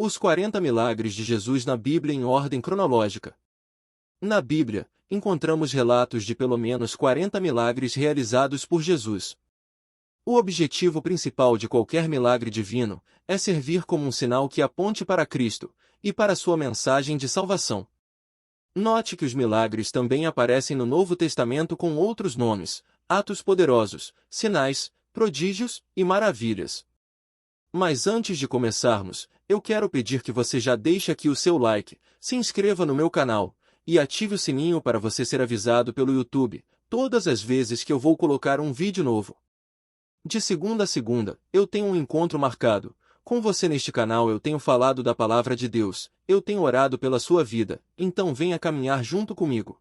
Os 40 milagres de Jesus na Bíblia em ordem cronológica. Na Bíblia, encontramos relatos de pelo menos 40 milagres realizados por Jesus. O objetivo principal de qualquer milagre divino é servir como um sinal que aponte para Cristo e para sua mensagem de salvação. Note que os milagres também aparecem no Novo Testamento com outros nomes: atos poderosos, sinais, prodígios e maravilhas. Mas antes de começarmos, eu quero pedir que você já deixe aqui o seu like, se inscreva no meu canal e ative o sininho para você ser avisado pelo YouTube todas as vezes que eu vou colocar um vídeo novo. De segunda a segunda, eu tenho um encontro marcado. Com você neste canal eu tenho falado da palavra de Deus, eu tenho orado pela sua vida, então venha caminhar junto comigo.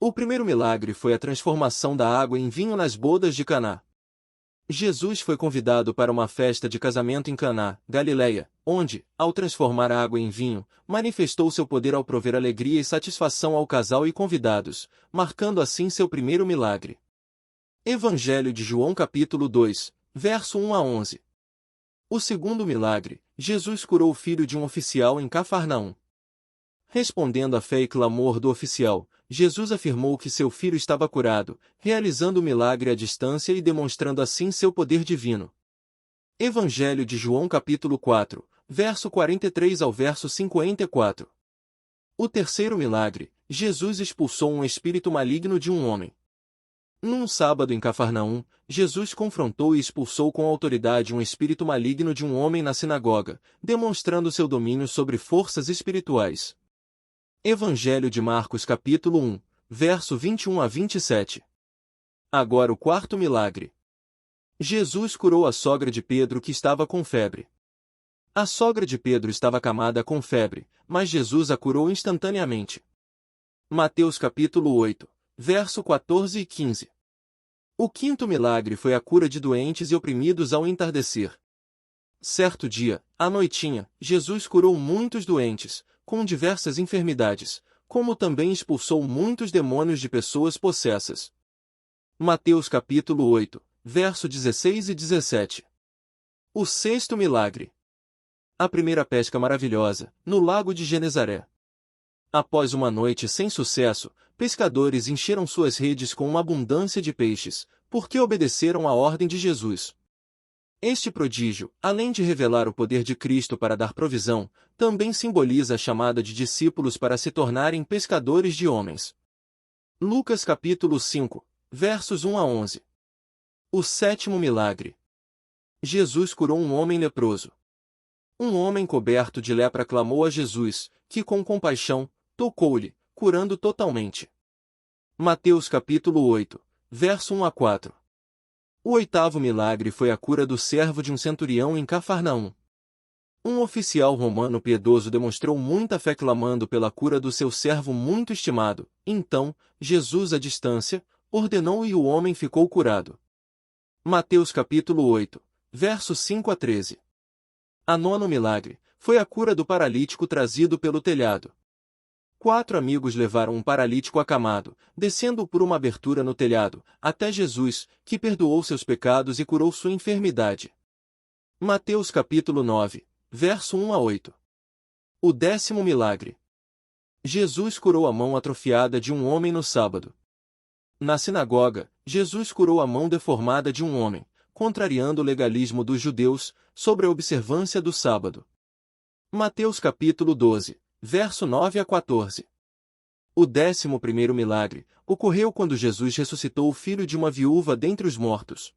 O primeiro milagre foi a transformação da água em vinho nas bodas de Caná. Jesus foi convidado para uma festa de casamento em Caná, Galileia, onde, ao transformar a água em vinho, manifestou seu poder ao prover alegria e satisfação ao casal e convidados, marcando assim seu primeiro milagre. Evangelho de João capítulo 2, verso 1 a 11. O segundo milagre, Jesus curou o filho de um oficial em Cafarnaum. Respondendo à fé e clamor do oficial, Jesus afirmou que seu filho estava curado, realizando o milagre à distância e demonstrando assim seu poder divino. Evangelho de João capítulo 4, verso 43 ao verso 54. O terceiro milagre, Jesus expulsou um espírito maligno de um homem. Num sábado em Cafarnaum, Jesus confrontou e expulsou com autoridade um espírito maligno de um homem na sinagoga, demonstrando seu domínio sobre forças espirituais. Evangelho de Marcos capítulo 1, verso 21 a 27. Agora o quarto milagre. Jesus curou a sogra de Pedro que estava com febre. A sogra de Pedro estava acamada com febre, mas Jesus a curou instantaneamente. Mateus capítulo 8, verso 14 e 15. O quinto milagre foi a cura de doentes e oprimidos ao entardecer. Certo dia, à noitinha, Jesus curou muitos doentes, com diversas enfermidades, como também expulsou muitos demônios de pessoas possessas. Mateus capítulo 8, verso 16 e 17. O sexto milagre. A primeira pesca maravilhosa, no lago de Genezaré. Após uma noite sem sucesso, pescadores encheram suas redes com uma abundância de peixes, porque obedeceram à ordem de Jesus. Este prodígio, além de revelar o poder de Cristo para dar provisão, também simboliza a chamada de discípulos para se tornarem pescadores de homens. Lucas capítulo 5, versos 1 a 11. O sétimo milagre. Jesus curou um homem leproso. Um homem coberto de lepra clamou a Jesus, que com compaixão, tocou-lhe, curando totalmente. Mateus capítulo 8, verso 1 a 4. O oitavo milagre foi a cura do servo de um centurião em Cafarnaum. Um oficial romano piedoso demonstrou muita fé clamando pela cura do seu servo muito estimado. Então, Jesus à distância, ordenou e o homem ficou curado. Mateus capítulo 8, versos 5 a 13. A nono milagre foi a cura do paralítico trazido pelo telhado. 4 amigos levaram um paralítico acamado, descendo por uma abertura no telhado, até Jesus, que perdoou seus pecados e curou sua enfermidade. Mateus capítulo 9, verso 1 a 8. O décimo milagre. Jesus curou a mão atrofiada de um homem no sábado. Na sinagoga, Jesus curou a mão deformada de um homem, contrariando o legalismo dos judeus sobre a observância do sábado. Mateus capítulo 12. Verso 9 a 14. O 11º milagre ocorreu quando Jesus ressuscitou o filho de uma viúva dentre os mortos.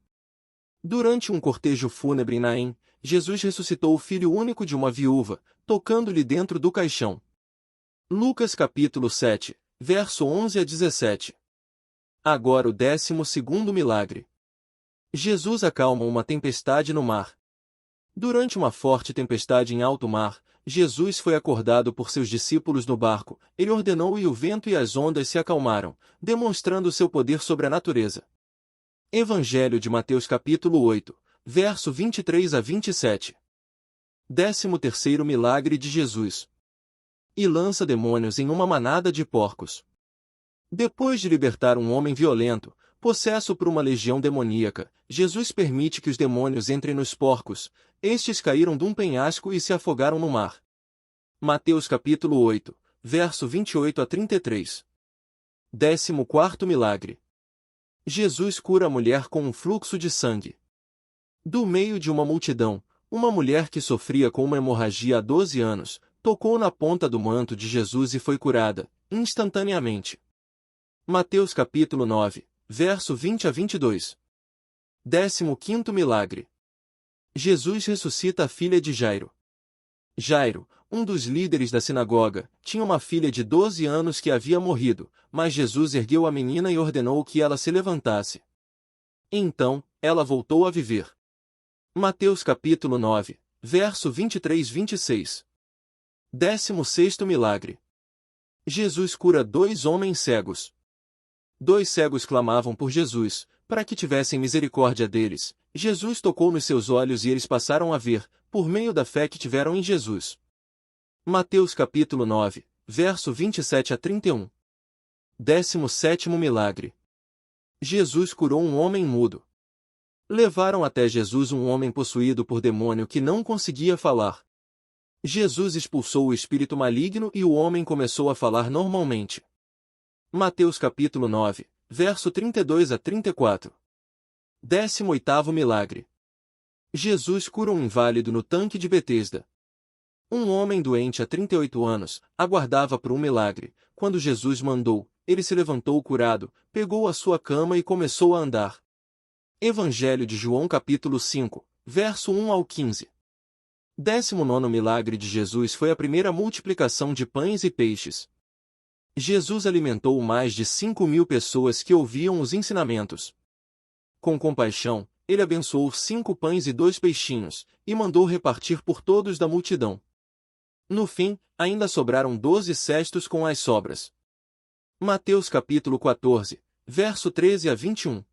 Durante um cortejo fúnebre em Naém, Jesus ressuscitou o filho único de uma viúva, tocando-lhe dentro do caixão. Lucas capítulo 7, verso 11 a 17. Agora o 12º milagre. Jesus acalma uma tempestade no mar. Durante uma forte tempestade em alto mar, Jesus foi acordado por seus discípulos no barco. Ele ordenou e o vento e as ondas se acalmaram, demonstrando seu poder sobre a natureza. Evangelho de Mateus capítulo 8, verso 23 a 27. 13º milagre de Jesus. E lança demônios em uma manada de porcos. Depois de libertar um homem violento, Possesso por uma legião demoníaca, Jesus permite que os demônios entrem nos porcos. Estes caíram de um penhasco e se afogaram no mar. Mateus capítulo 8, verso 28 a 33. 14º milagre. Jesus cura a mulher com um fluxo de sangue. Do meio de uma multidão, uma mulher que sofria com uma hemorragia há 12 anos, tocou na ponta do manto de Jesus e foi curada, instantaneamente. Mateus capítulo 9, verso 20 a 22. 15º milagre. Jesus ressuscita a filha de Jairo. Jairo, um dos líderes da sinagoga, tinha uma filha de 12 anos que havia morrido, mas Jesus ergueu a menina e ordenou que ela se levantasse. Então, ela voltou a viver. Mateus capítulo 9, verso 23-26. 16º milagre. Jesus cura 2 homens cegos. 2 cegos clamavam por Jesus, para que tivessem misericórdia deles. Jesus tocou nos seus olhos e eles passaram a ver, por meio da fé que tiveram em Jesus. Mateus capítulo 9, verso 27 a 31. 17º milagre. Jesus curou um homem mudo. Levaram até Jesus um homem possuído por demônio que não conseguia falar. Jesus expulsou o espírito maligno e o homem começou a falar normalmente. Mateus capítulo 9, verso 32 a 34. 18º milagre. Jesus cura um inválido no tanque de Betesda. Um homem doente há 38 anos aguardava por um milagre. Quando Jesus mandou, ele se levantou curado, pegou a sua cama e começou a andar. Evangelho de João capítulo 5, verso 1 ao 15. 19º milagre de Jesus foi a primeira multiplicação de pães e peixes. Jesus alimentou mais de 5.000 pessoas que ouviam os ensinamentos. Com compaixão, ele abençoou 5 pães e 2 peixinhos, e mandou repartir por todos da multidão. No fim, ainda sobraram 12 cestos com as sobras. Mateus capítulo 14, verso 13 a 21.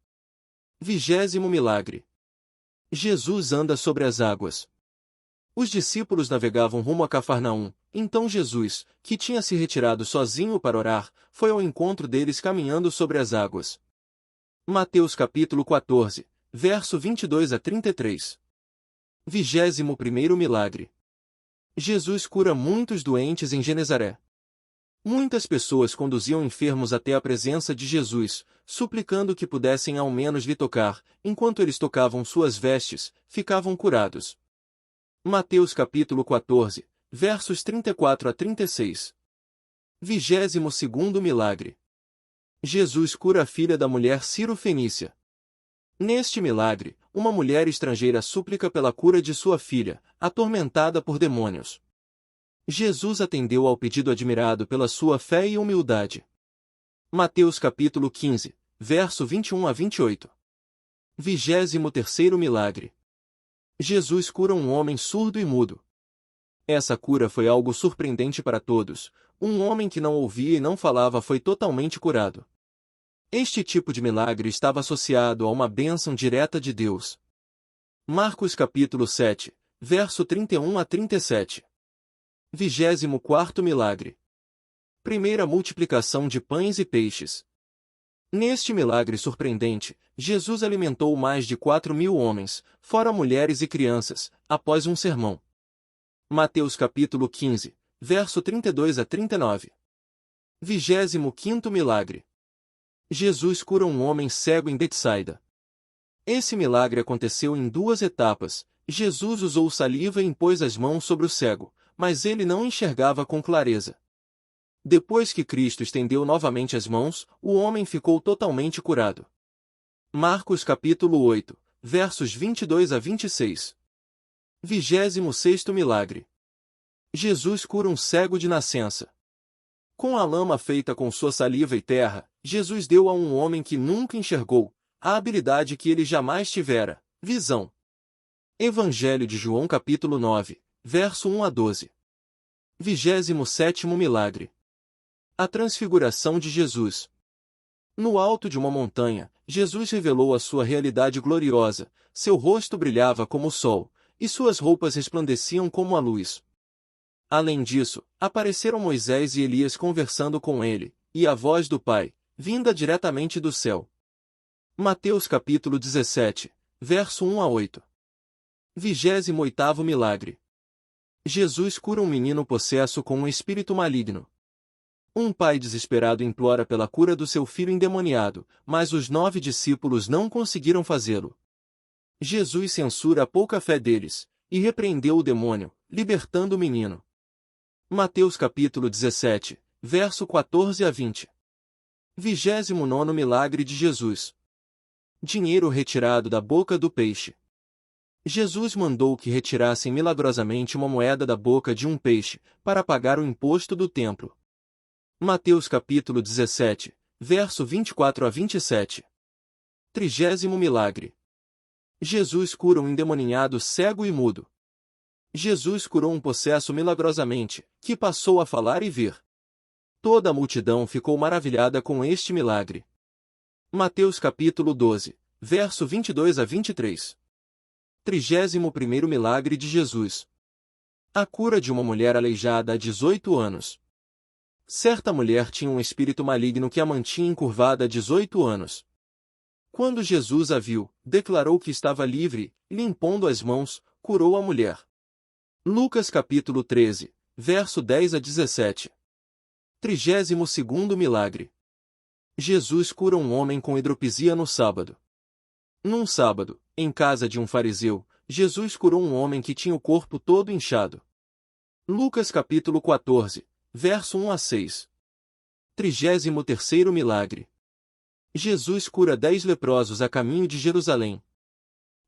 20º milagre. Jesus anda sobre as águas. Os discípulos navegavam rumo a Cafarnaum, então Jesus, que tinha se retirado sozinho para orar, foi ao encontro deles caminhando sobre as águas. Mateus capítulo 14, verso 22 a 33. 21º milagre. Jesus cura muitos doentes em Genezaré. Muitas pessoas conduziam enfermos até a presença de Jesus, suplicando que pudessem ao menos lhe tocar. Enquanto eles tocavam suas vestes, ficavam curados. Mateus capítulo 14, versos 34 a 36. 22º milagre. Jesus cura a filha da mulher Ciro-Fenícia. Neste milagre, uma mulher estrangeira súplica pela cura de sua filha, atormentada por demônios. Jesus atendeu ao pedido admirado pela sua fé e humildade. Mateus capítulo 15, verso 21 a 28. 23º milagre. Jesus cura um homem surdo e mudo. Essa cura foi algo surpreendente para todos. Um homem que não ouvia e não falava foi totalmente curado. Este tipo de milagre estava associado a uma bênção direta de Deus. Marcos capítulo 7, verso 31 a 37. 24º milagre. Primeira multiplicação de pães e peixes. Neste milagre surpreendente, Jesus alimentou mais de 4.000 homens, fora mulheres e crianças, após um sermão. Mateus capítulo 15, verso 32 a 39. 25º milagre. Jesus cura um homem cego em Betsaida. Esse milagre aconteceu em 2 etapas. Jesus usou saliva e impôs as mãos sobre o cego, mas ele não enxergava com clareza. Depois que Cristo estendeu novamente as mãos, o homem ficou totalmente curado. Marcos capítulo 8, versos 22 a 26. 26º milagre. Jesus cura um cego de nascença. Com a lama feita com sua saliva e terra, Jesus deu a um homem que nunca enxergou a habilidade que ele jamais tivera, visão. Evangelho de João capítulo 9, verso 1 a 12. 27º milagre. A transfiguração de Jesus. No alto de uma montanha, Jesus revelou a sua realidade gloriosa, seu rosto brilhava como o sol, e suas roupas resplandeciam como a luz. Além disso, apareceram Moisés e Elias conversando com ele, e a voz do Pai, vinda diretamente do céu. Mateus capítulo 17, verso 1 a 8. 28º milagre. Jesus cura um menino possesso com um espírito maligno. Um pai desesperado implora pela cura do seu filho endemoniado, mas os 9 discípulos não conseguiram fazê-lo. Jesus censura a pouca fé deles, e repreendeu o demônio, libertando o menino. Mateus capítulo 17, verso 14 a 20. 29º milagre de Jesus. Dinheiro retirado da boca do peixe. Jesus mandou que retirassem milagrosamente uma moeda da boca de um peixe, para pagar o imposto do templo. Mateus capítulo 17, verso 24 a 27. 30º milagre. Jesus cura um endemoniado cego e mudo. Jesus curou um possesso milagrosamente, que passou a falar e ver. Toda a multidão ficou maravilhada com este milagre. Mateus capítulo 12, verso 22 a 23. 31º milagre de Jesus. A cura de uma mulher aleijada há 18 anos. Certa mulher tinha um espírito maligno que a mantinha encurvada há 18 anos. Quando Jesus a viu, declarou que estava livre, e, impondo as mãos, curou a mulher. Lucas capítulo 13, verso 10 a 17. 32º milagre. Jesus cura um homem com hidropisia no sábado. Num sábado, em casa de um fariseu, Jesus curou um homem que tinha o corpo todo inchado. Lucas capítulo 14, verso 1 a 6. 33º milagre. Jesus cura 10 leprosos a caminho de Jerusalém.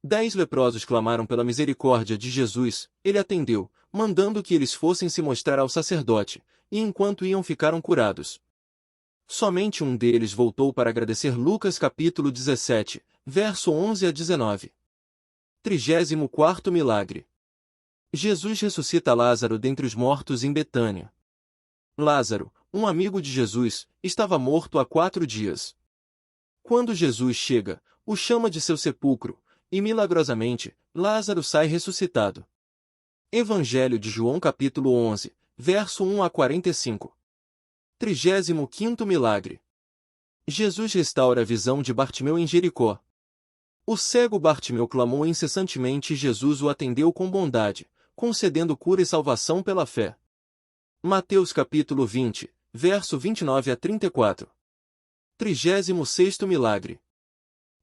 10 leprosos clamaram pela misericórdia de Jesus, ele atendeu, mandando que eles fossem se mostrar ao sacerdote, e enquanto iam ficaram curados. Somente um deles voltou para agradecer. Lucas capítulo 17, verso 11 a 19. 34º milagre. Jesus ressuscita Lázaro dentre os mortos em Betânia. Lázaro, um amigo de Jesus, estava morto há 4 dias. Quando Jesus chega, o chama de seu sepulcro, e milagrosamente, Lázaro sai ressuscitado. Evangelho de João capítulo 11, verso 1 a 45. 35º milagre. Jesus restaura a visão de Bartimeu em Jericó. O cego Bartimeu clamou incessantemente e Jesus o atendeu com bondade, concedendo cura e salvação pela fé. Mateus capítulo 20, verso 29 a 34. 36º milagre.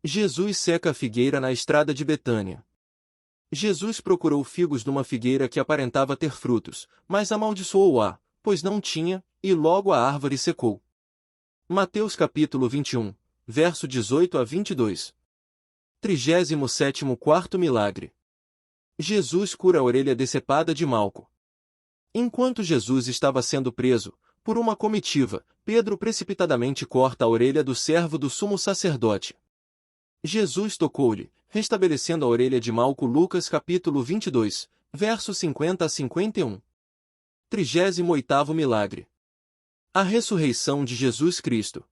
Jesus seca a figueira na estrada de Betânia. Jesus procurou figos numa figueira que aparentava ter frutos, mas amaldiçoou-a, pois não tinha, e logo a árvore secou. Mateus capítulo 21, verso 18 a 22. 37º milagre. Jesus cura a orelha decepada de Malco. Enquanto Jesus estava sendo preso, por uma comitiva, Pedro precipitadamente corta a orelha do servo do sumo sacerdote. Jesus tocou-lhe, restabelecendo a orelha de Malco. Lucas capítulo 22, verso 50 a 51. 38º milagre. A ressurreição de Jesus Cristo.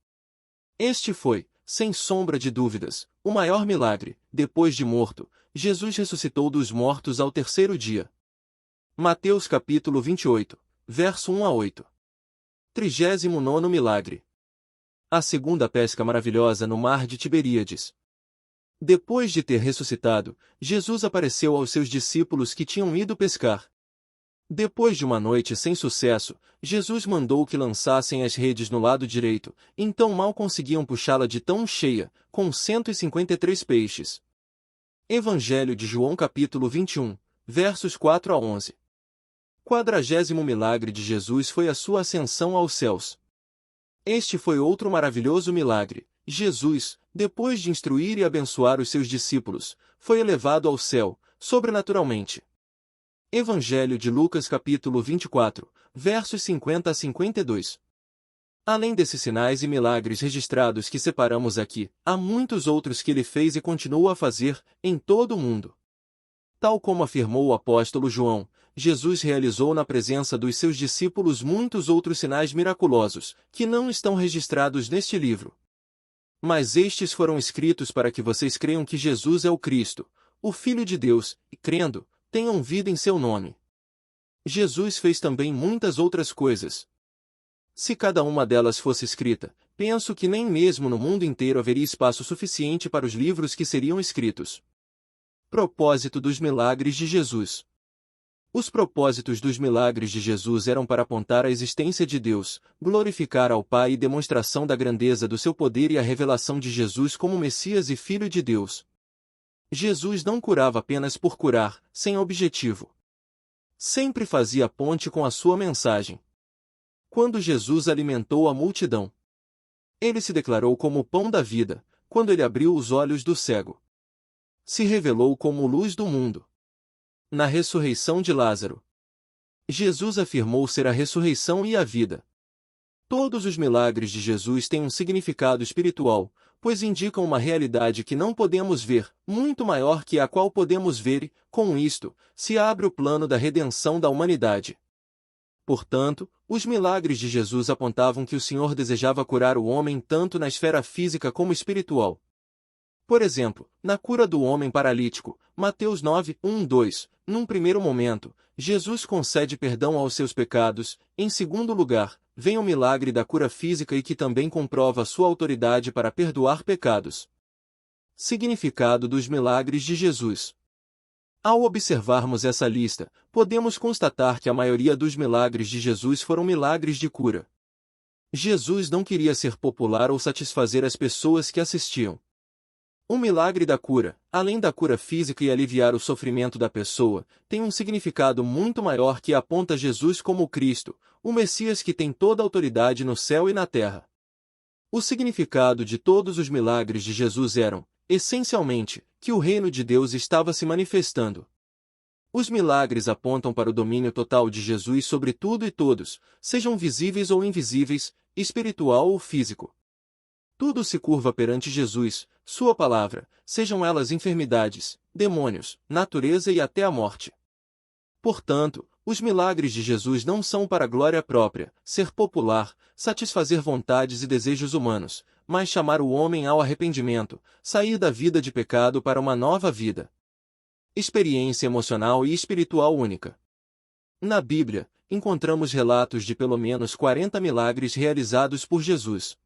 Este foi, sem sombra de dúvidas, o maior milagre. Depois de morto, Jesus ressuscitou dos mortos ao 3º dia. Mateus capítulo 28, verso 1 a 8. 39º milagre. A segunda pesca maravilhosa no mar de Tiberíades. Depois de ter ressuscitado, Jesus apareceu aos seus discípulos que tinham ido pescar. Depois de uma noite sem sucesso, Jesus mandou que lançassem as redes no lado direito, então mal conseguiam puxá-la de tão cheia, com 153 peixes. Evangelho de João capítulo 21, versos 4 a 11. 40º milagre de Jesus foi a sua ascensão aos céus. Este foi outro maravilhoso milagre. Jesus, depois de instruir e abençoar os seus discípulos, foi elevado ao céu, sobrenaturalmente. Evangelho de Lucas capítulo 24, versos 50 a 52. Além desses sinais e milagres registrados que separamos aqui, há muitos outros que ele fez e continua a fazer, em todo o mundo. Tal como afirmou o apóstolo João, Jesus realizou na presença dos seus discípulos muitos outros sinais miraculosos, que não estão registrados neste livro. Mas estes foram escritos para que vocês creiam que Jesus é o Cristo, o Filho de Deus, e crendo, tenham vida em seu nome. Jesus fez também muitas outras coisas. Se cada uma delas fosse escrita, penso que nem mesmo no mundo inteiro haveria espaço suficiente para os livros que seriam escritos. Propósito dos milagres de Jesus. Os propósitos dos milagres de Jesus eram para apontar a existência de Deus, glorificar ao Pai e demonstração da grandeza do seu poder e a revelação de Jesus como Messias e Filho de Deus. Jesus não curava apenas por curar, sem objetivo. Sempre fazia ponte com a sua mensagem. Quando Jesus alimentou a multidão, ele se declarou como o pão da vida, quando ele abriu os olhos do cego. Se revelou como luz do mundo. Na ressurreição de Lázaro, Jesus afirmou ser a ressurreição e a vida. Todos os milagres de Jesus têm um significado espiritual, pois indicam uma realidade que não podemos ver, muito maior que a qual podemos ver e, com isto, se abre o plano da redenção da humanidade. Portanto, os milagres de Jesus apontavam que o Senhor desejava curar o homem tanto na esfera física como espiritual. Por exemplo, na cura do homem paralítico, Mateus 9, 1-2, num primeiro momento, Jesus concede perdão aos seus pecados. Em segundo lugar, vem o milagre da cura física e que também comprova sua autoridade para perdoar pecados. Significado dos milagres de Jesus. Ao observarmos essa lista, podemos constatar que a maioria dos milagres de Jesus foram milagres de cura. Jesus não queria ser popular ou satisfazer as pessoas que assistiam. O milagre da cura, além da cura física e aliviar o sofrimento da pessoa, tem um significado muito maior que aponta Jesus como o Cristo, o Messias que tem toda a autoridade no céu e na terra. O significado de todos os milagres de Jesus eram, essencialmente, que o reino de Deus estava se manifestando. Os milagres apontam para o domínio total de Jesus sobre tudo e todos, sejam visíveis ou invisíveis, espiritual ou físico. Tudo se curva perante Jesus, sua palavra, sejam elas enfermidades, demônios, natureza e até a morte. Portanto, os milagres de Jesus não são para glória própria, ser popular, satisfazer vontades e desejos humanos, mas chamar o homem ao arrependimento, sair da vida de pecado para uma nova vida. Experiência emocional e espiritual única. Na Bíblia, encontramos relatos de pelo menos 40 milagres realizados por Jesus.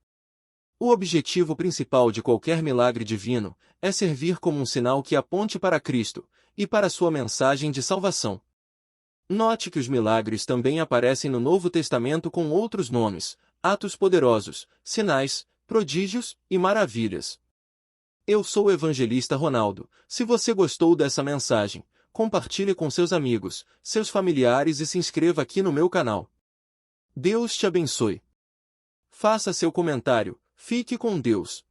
O objetivo principal de qualquer milagre divino é servir como um sinal que aponte para Cristo e para sua mensagem de salvação. Note que os milagres também aparecem no Novo Testamento com outros nomes: atos poderosos, sinais, prodígios e maravilhas. Eu sou o evangelista Ronaldo. Se você gostou dessa mensagem, compartilhe com seus amigos, seus familiares e se inscreva aqui no meu canal. Deus te abençoe. Faça seu comentário. Fique com Deus.